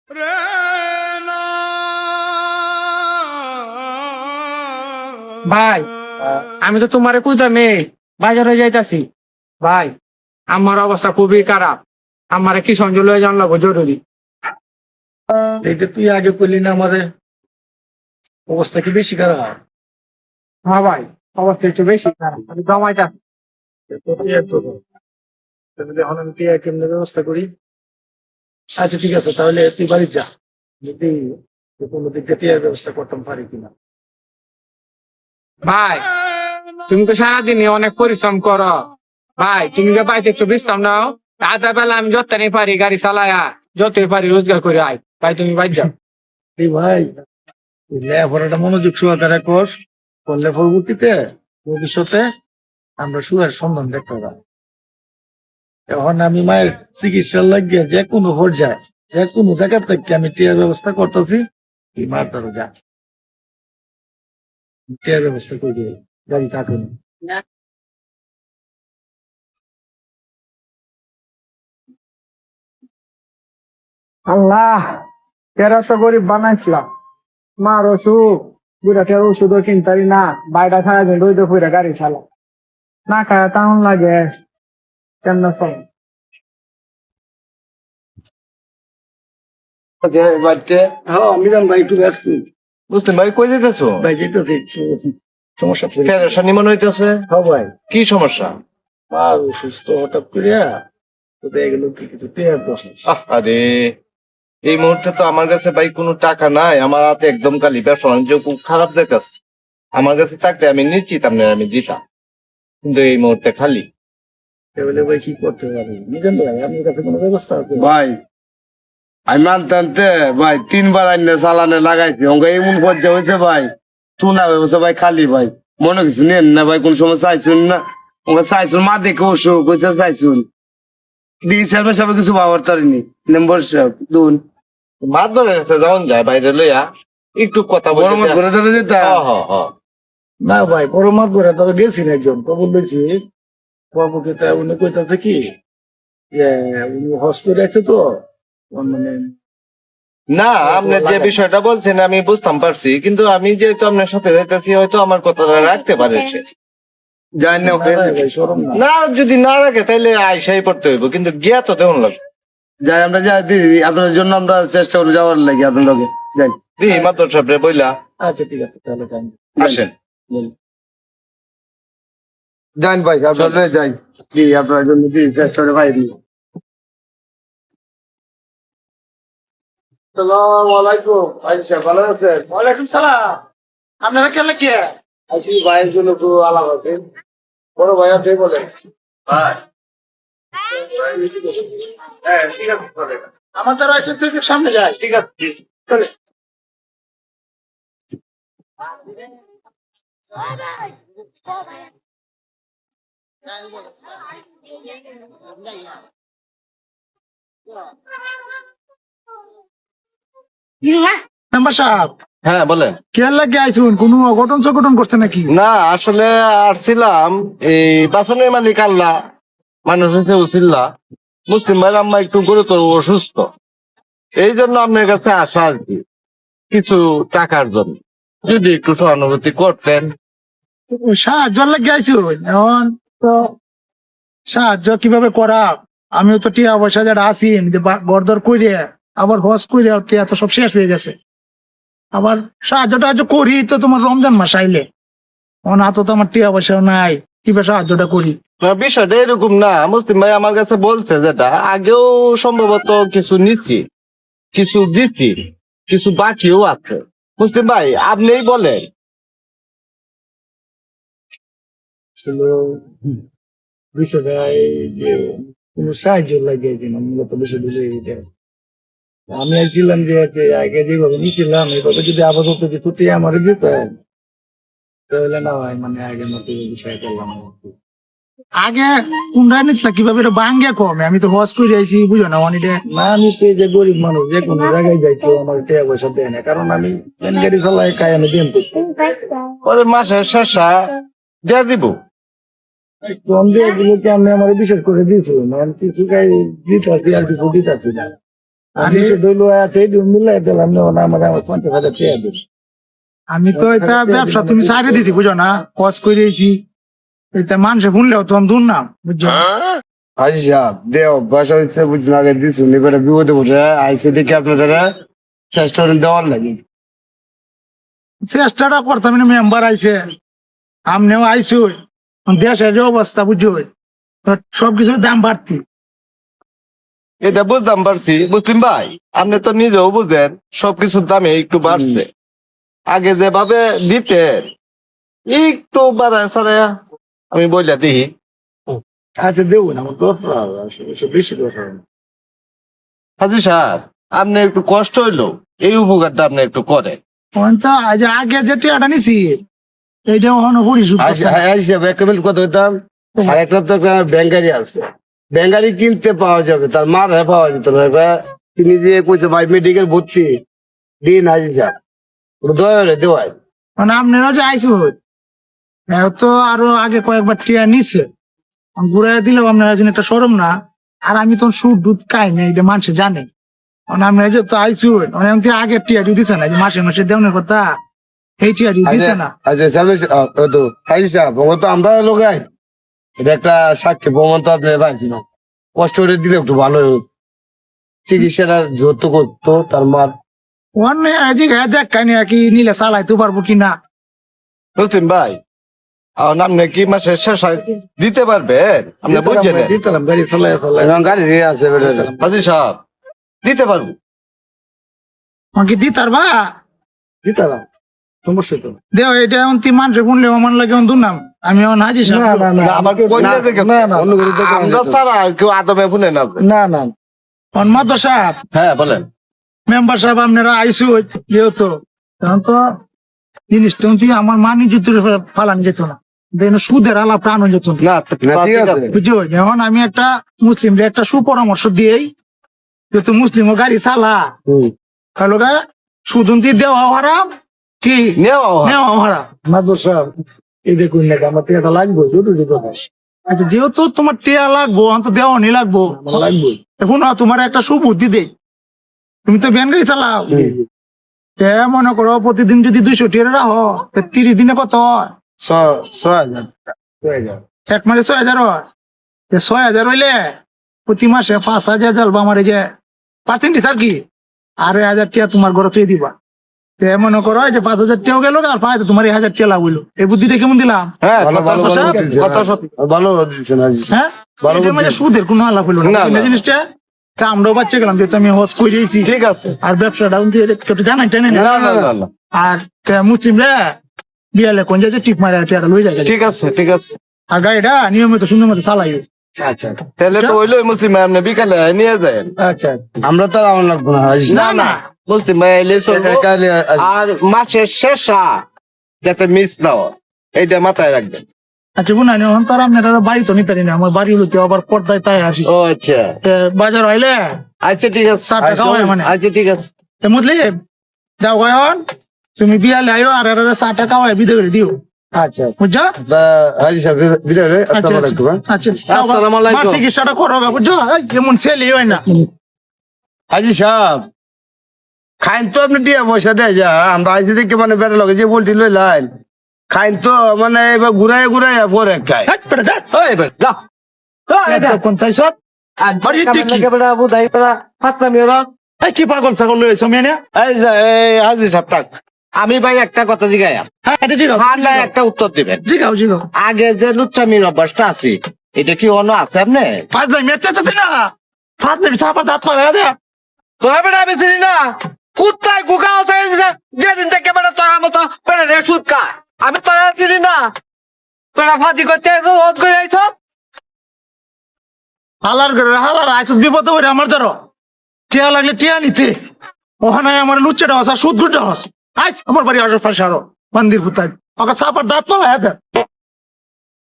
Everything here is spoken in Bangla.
ভাই আমি তো তোমারে কইতামে বাজারে যাইতাছি। ভাই আমার অবস্থা খুবই খারাপ, আমারে কি সঞ্জয় লয়ে যাওয়া লাগবে জরুরি। এইটা তুই আগে করলি না আমাদের, অবস্থা কি বেশি খারাপ? হ্যাঁ ভাই, অবস্থা একটু বেশি খারাপ, আমি জমাইতা। এখন আমি টিয়া কেমনে ব্যবস্থা করি? আচ্ছা ঠিক আছে, তাহলে তুই বাড়ি যা, যদি কোনো দিক দিয়ে টিয়ার ব্যবস্থা করতাম পারি কিনা। ভাই তুমি তো সারাদিনই অনেক পরিশ্রম করো, ভাই তুমি যে বাড়িতে একটু বিশ্রাম নাও, আধা বেলা আমি যতটাই পারি গাড়ি চালায়া যতই পারি রোজগার করে আয়। ভাই তুমি বাড়ি যাও। এই ভাই, লেখাপড়াটা মনোযোগ সহকারে কর, করলে পরবর্তীতে ভবিষ্যতে আমরা সুখের সন্ধান দেখতে পাবো। এখন আমি মায়ের চিকিৎসার লাগিয়ে যে কোনো পর্যায়ে যে কোনো জায়গা থেকে আমি টিয়ার ব্যবস্থা করতেছি, এই মার ধরো যা টিয়ার ব্যবস্থা করে দিয়ে গাড়ি কাটুন। আল্লাহ, তেরোশো গরিব বানাইছিলাম, মার অসুখ, বুড়াটার ওষুধও কিনতারি না, বাইরে সারাদিন রোদে ফুরে গাড়ি চালা, না খায় তেমন লাগে। কেমন চল বাড়িতে হ্যাঁ মিরান ভাই একটু ব্যস্ত। বুঝলেন ভাই, কই যেতেছো? ভাই যেতেছি একটু সমস্যা পড়ে। পেরেশানি মনে হইতেছে। হ্যাঁ ভাই, কি সমস্যা? মা অসুস্থ হঠাৎ করিয়া, তো দেখা গেল কি কিছু টিয়ার প্রশ্ন। আরে এই মুহূর্তে তো আমার কাছে ভাই কোনো টাকা নাই, আমার হাতে একদম খালি, ব্যবসা বাণিজ্য খুব খারাপ যাইতেছে। আমার কাছে থাকলে আমি নিশ্চিত আপনার আমি দিতাম, কিন্তু এই মুহূর্তে খালি। বলে ভাই কি করতে পারি মিরান ভাই, আপনার কাছে কোনো ব্যবস্থা আছে? ভাই আমি মানতে ভাই 3 বার আইনে চালানে লাগাইছি, অঙ্কা এমন পর্যায়ে হয়েছে ভাই, তু না হয়েছে ভাই খালি ভাই, মনে কিছু নেন না ভাই, কোন সময় চাইছুন না, ওকে চাইছুন মা দেখে অসুখ হয়েছে চাইছুন দিয়েছে, সবাই কিছু পাওয়ার তারিনি নম্বর দুন মাত ধরে যখন যায় বাইরে লইয়া একটু কথা বড় বলে মত করে দিতে যেতে। না ভাই বড় মাত করে তবে গেছি না একজন, তো বলেছি পরবর্তীতে উনি কইতাছে কি যে উনি হসপিটালে আছে তো, মানে না, আপনি যে বিষয়টা বলছেন আমি বুঝতাম পারছি, কিন্তু আমি যেহেতু আপনার সাথে যাইতেছি হয়তো আমার কথাটা রাখতে পারে সে। জানি না ওকে, ভাই সরম না। না যদি না রাখে তাইলে আইসাই পড়তে হইব, কিন্তু গিয়া তো দেউন লাগবে। যাই আমরা যাই দিদি, আপনার জন্য আমরা চেষ্টা করবো যাওয়ার লাগে আপনার লগে, যাই দিই মাত্র সাহেবরে বইলা আচ্ছা ঠিক আছে তাহলে যাই। আসেন। যাই ভাই আপনার লগে যাই, দি আপনার জন্য দি চেষ্টা করে ভাই দিই। আসসালামু আলাইকুম ভাই সাহেব, ভালো আছেন? ওয়ালাইকুম সালাম। আপনারা কেন কে? আইসি ভাইয়ের জন্য তো আলাপ আছে, বড় ভাই আপনি বলেন। ভাই হ্যাঁ ঠিক আছে চলে। আমার দ্বারা এসে থেকে সামনে যায়। ঠিক আছে চলে। মেম্বার সাহেব, হ্যাঁ বলেন। কেয়ার লাগে আইসুন, কোনো অঘটন সংগঠন করছে নাকি? না আসলে আসছিলাম, এই বাসনের মালিক আল্লাহ, মানুষ হয়েছে উসিল্লা, মুসলিম ভাইয়ের আম্মা একটু গুরুতর অসুস্থ, এই জন্য আপনার কাছে আসা আর কি, কিছু টাকার জন্য যদি একটু সহানুভূতি করতেন। সাহায্য লাগে আইসুন, এখন তো সাহায্য কিভাবে করা, আমিও তো টিয়া পয়সা যারা আসিন যে গড়দর করে আবার হস করে টিয়া তো সব শেষ হয়ে গেছে। আবার সাহায্য টাহায্য করি তো তোমার রমজান মাস আইলে, অনাথ তো আমার টিয়া পয়সাও নাই, কিভাবে সাহায্যটা করি? বিষয়টা এরকম না, মুসলিম ভাই আমার কাছে বলছে যেটা আগেও সম্ভবত কিছু নিচ্ছি, কিছু দিচ্ছি, কিছু বাকিও আছে। মুসলিম ভাই আপনিই বলেন। বিষয়টা এই যে কোনো সাহায্য লাগে কিনা মূলত বিষয়টা এইটা। আমি চাইছিলাম যে আগে যেভাবে নিয়েছিলাম এভাবে যদি আপাতত যে ছুটি আমার দিতেন তাহলে না হয়, মানে আগের মতো বিষয় করলাম আর কি। আগে কোনটা নিচ্ছিল কিভাবে এটা বাঙ্গে কমে, আমি তো হস করে আইছি বুঝো না অনেকে। না আমি তো এই যে গরিব মানুষ, যে কোনো জায়গায় যাই কেউ আমার টাকা পয়সা দেয় না, কারণ আমি ট্রেন গাড়ি চালাই খাই, আমি দিন তো পরে মাসের শেষা দিয়ে দিব। কম দিয়ে গুলোকে আমি আমার বিশেষ করে দিয়েছি, মানে কিছু গাই দিতে আর কিছু দিতে না। আমি তো দইলো আছে এই মিলাই দিলাম না আমার 50,000 টাকা দিস। আমি তো এটা ব্যবসা তুমি সাইডে দিছি বুঝো না, কস করেছি এটা মানুষে শুনলেও তো আমি দূর না বুঝছো। হাজি সাহেব দেও বাসা হচ্ছে বুঝলেন আগে দিস উনি করে বিপদে পড়ে আইসে দেখে আপনাদের চেষ্টা করে দেওয়ার লাগে। চেষ্টাটা করতাম না, মেম্বার আইছে আমনেও আইসো, দেশের যে অবস্থা বুঝছো, সবকিছুর দাম বাড়তি। এটা বুঝতাম পারছি মুসলিম ভাই, আপনি তো নিজেও বুঝেন সবকিছুর দামে একটু বাড়ছে। আগে যেভাবে দিতেন একটু বাড়ায় সারায় আমি বললা দিই। আচ্ছা দেবো না, আমার দরকার বেশি দরকার। হাজি সাহেব আপনি একটু কষ্ট হইলো এই উপকারটা আপনি একটু করেন। আগে যে টিয়াটা নিছি এইটা এখনো পরিশোধ করছে না। হাজি সাহেব একটা মিনিট কথা হইতাম, আর একটা তো ব্যাংকারি আছে, ব্যাংকারি কিনতে পাওয়া যাবে, তার মার হ্যাঁ পাওয়া যেত না। এবার তিনি দিয়ে কইছে ভাই মেডিকেল ভর্তি দিন হাজি সাহেব, ওটা দয়া হলে দেওয়ায়। মানে আপনারা যে আইসো তো আরো আগে কয়েকবার টিয়া নিছে, ঘুরাই দিলেও আপনারা জন্য একটা সরম না। আর আমি তখন সুদ দুধ খাই না, এটা মানুষ জানে। মানে আপনারা যে তো আইসো মানে আমি আগে টিয়া দিয়ে দিছে না, যে মাসে মাসে দেওয়ার কথা এই টিয়া দিয়ে দিছে না। আচ্ছা তাহলে তো হাজি সাহেব ও তো আমরা লোকাই, এটা একটা সাক্ষী প্রমাণ তো আপনি পাইছি না, কষ্ট করে দিলে একটু ভালো হতো। চিকিৎসাটা যত করতো তার মার। অন্য দেখ কানি কি নিলে চালাইতে পারবো কিনা। মুসলিম ভাই আপনি কি মাসের শেষে দিতে পারবেন? আপনি বুঝছেন দিতাম গাড়ি চালাই এবং গাড়ি নিয়ে আছে বেটা। হাজি সাহেব দিতে পারবো। আমাকে দিতার বা দিতাম সমস্যা তো দেও এটা এমন তুই মানুষে শুনলে আমার লাগে এমন দুর্নাম। আমি এমন হাজি না সাহেব না না না, আমার কইলে দেখে না না অন্য করে তো করা আমরা যেত। সারা আর কেউ আদমে শুনে না। না না মাদ্র সাহেব হ্যাঁ বলেন। মেম্বার সাহেব আপনারা আইসো যেহেতু তখন তো জিনিসটা তুই আমার মানি জুতুর ফালান যেত না, দেখুন সুদের আলাপ প্রাণ যেত না না না, ঠিক আছে। বুঝছো। যেমন আমি একটা মুসলিমদের একটা সুপরামর্শ দিই, যেহেতু মুসলিম গাড়ি চালা তাহলে সুদন্তি দেওয়া হারাম কি নেওয়া হয়। নেওয়া হারাম। মাদর সাহেব এই দেখুন না আমার টাকা লাগবে দুটো দুটো আচ্ছা যেহেতু তোমার টিয়া লাগবো অন্ত দেওয়া নি লাগবো, আমার লাগবে। এখন তোমার একটা সুবুদ্ধি দেই, তুমি তো ভ্যান গাড়ি চালাও, তে মনে করো প্রতিদিন যদি 200 টিয়া রাখো 30 দিনে কত হয়? 6,000 এক মাসে 6,000 হয়। 6,000 হইলে প্রতি মাসে 5,000 জ্বালবা আমার এই যে পার্সেন্টেজ আর কি 2,500 টিয়া তোমার ঘরে তুই দিবা। তে মনে করো যে 5,000 টিয়াও গেল আর পায় তোমার 1,000 টিয়া লাভ হইলো। এই বুদ্ধিটা কেমন দিলাম? হ্যাঁ ভালো ভালো কথা ভালো সত্য, দিচ্ছেন, কথা সত্য। ভালো দিচ্ছেন হাজি সাহেব। হ্যাঁ ভালো এটার মাঝে বুদ্ধি। সুদের কোনো আলাপ হইলো না, না না। জিনিসটা। তা আমরাও বাচ্চা গেলাম যেহেতু আমি হজ করে দিয়েছি ঠিক আছে। আর ব্যবসাটা একটু জানাই টানে না না না না আর মুসলিমরা বিয়ালে কোন যে টিপ মারে টিয়াটা লই যায় ঠিক আছে ঠিক আছে। আর গাড়িটা নিয়মিত সুন্দর মতো চালাই। আচ্ছা তাহলে তো হইলো মুসলিম ভাই আপনি বিকালে নিয়ে যান। আচ্ছা আমরা তো আর আমার লাগবো না হাজি না সাহেব। না মুসলিম ভাই এলে চলবো। একালে আজ- আর মাসের শেষা যাতে মিস না হয় এইটা মাথায় রাখবেন। আচ্ছা বুনা এখন তার আপনারা বাড়ি তো নিতে পারি না, আমার বাড়ি হইতে আবার পর্দায় তাই আসি। ও আচ্ছা তে বাজার হইলে আচ্ছা ঠিক আছে। 60 টাকা হয় মানে। আচ্ছা ঠিক আছে। তে মুসলিম যাও এখন তুমি বিয়ালে আয়ো আর 60 টাকা হয় বিদে করে দিও আচ্ছা বুঝছো। তা হাজি সাহেব বিদায় রে, আচ্ছা আসসালামু আলাইকুম, হ্যাঁ। আচ্ছা আসসালামু আলাইকুম। মার চিকিৎসাটা করো গা, বুঝছো। এই, এমন ছেলে হয় না। হাজি সাহেব খাইন তো আপনি দিয়া পয়সা দেয় যা, আমরা আজ দেখে মানে বেড়ে লগে যে বলটি লই লাইন খাইন তো মানে এবার ঘুরাই ঘুরাই পরে খাই। হাট পেটে দেখ। ওই এবার যা। কোন তাই সব বাড়ি ঠিক কি? এই কি পাগল ছাগল লইছো মেনে? এই যে এই হাজির সাহেব থাক। আমি ভাই একটা কথা জিগাইয়া হ্যাঁ এটা জিগাও ঠান্ডা একটা উত্তর দিবেন। জিগাও জিগাও। আগে যে লুচ্চামির অভ্যাসটা আছে এটা কি অন্য আছে আপনি? ফাঁদ নাই মেটে চাচ্ছি না, ফাঁদ নেই চাপা দাঁত পালা দে। তোরা বেটা আমি চিনি না, কুত্তায় গুকা আছে যেদিন থেকে বেটা তোরার মতো বেটা রেসুদ কা আমি তোরা চিনি না। বেটা ফাঁজি করতে রোধ করে আইছ। হালার ঘরে হালার আইসুস বিপদ করে আমার ধরো টিয়া লাগলে টিয়া নিতে ওখানে আমার লুচ্চাটা হস আর সুদ গুটা হস। আইস আমার বাড়ি আসো ফাঁসে আরো মন্দির ভুতাই ওকে চাপার দাঁত পালা হ্যাঁ